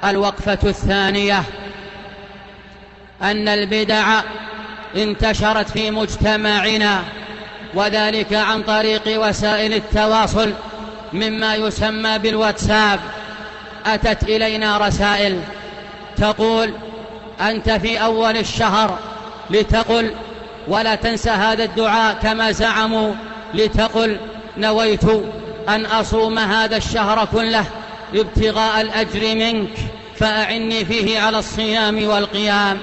الوقفة الثانية أن البدع انتشرت في مجتمعنا، وذلك عن طريق وسائل التواصل مما يسمى بالواتساب. أتت إلينا رسائل تقول: أنت في أول الشهر لتقل، ولا تنسى هذا الدعاء كما زعموا، لتقل: نويت أن أصوم هذا الشهر كله ابتغاء الأجر منك فأعني فيه على الصيام والقيام.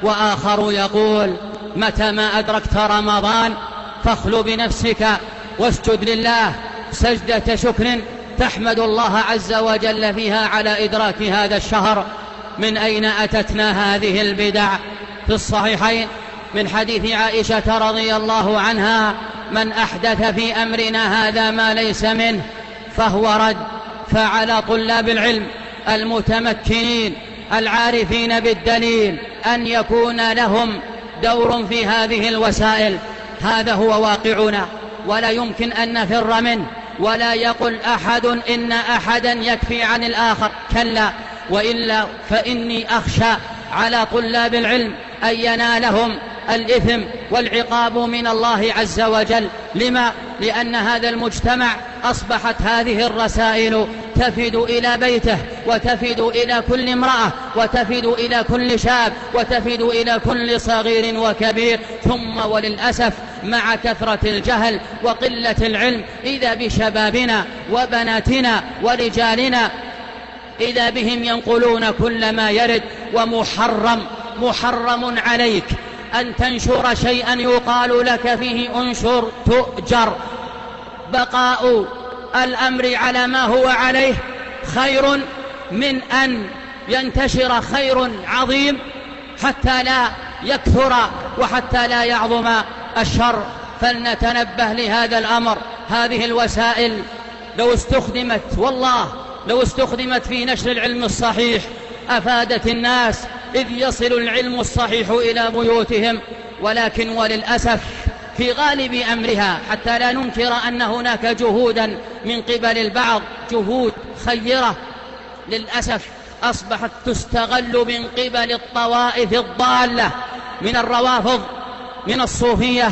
وآخر يقول: متى ما أدركت رمضان فاخلو بنفسك واسجد لله سجدة شكر تحمد الله عز وجل فيها على إدراك هذا الشهر. من أين أتتنا هذه البدع؟ في الصحيحين من حديث عائشة رضي الله عنها: من أحدث في أمرنا هذا ما ليس منه فهو رد. فعلى طلاب العلم المتمكنين العارفين بالدليل أن يكون لهم دور في هذه الوسائل. هذا هو واقعنا، ولا يمكن أن نفر منه، ولا يقل أحد إن أحدا يكفي عن الآخر، كلا، وإلا فإني أخشى على طلاب العلم أن ينالهم الإثم والعقاب من الله عز وجل. لما؟ لأن هذا المجتمع أصبحت هذه الرسائل تفد إلى بيته، وتفد إلى كل امرأة، وتفد إلى كل شاب، وتفد إلى كل صغير وكبير. ثم وللأسف مع كثرة الجهل وقلة العلم إذا بشبابنا وبناتنا ورجالنا إذا بهم ينقلون كل ما يرد. ومحرم عليك أن تنشر شيئا يقال لك فيه انشر تؤجر. بقاء الأمر على ما هو عليه خير من أن ينتشر خير عظيم حتى لا يكثر وحتى لا يعظم الشر. فلنتنبه لهذا الأمر. هذه الوسائل لو استخدمت، والله لو استخدمت في نشر العلم الصحيح أفادت الناس، إذ يصل العلم الصحيح إلى بيوتهم. ولكن وللأسف في غالب أمرها، حتى لا ننكر أن هناك جهودا من قبل البعض، جهود خيرة، للأسف أصبحت تستغل من قبل الطوائف الضالة من الروافض من الصوفية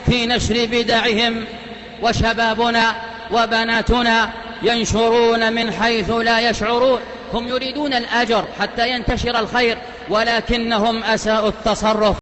في نشر بدعهم. وشبابنا وبناتنا ينشرون من حيث لا يشعرون. هم يريدون الأجر حتى ينتشر الخير، ولكنهم أساءوا التصرف.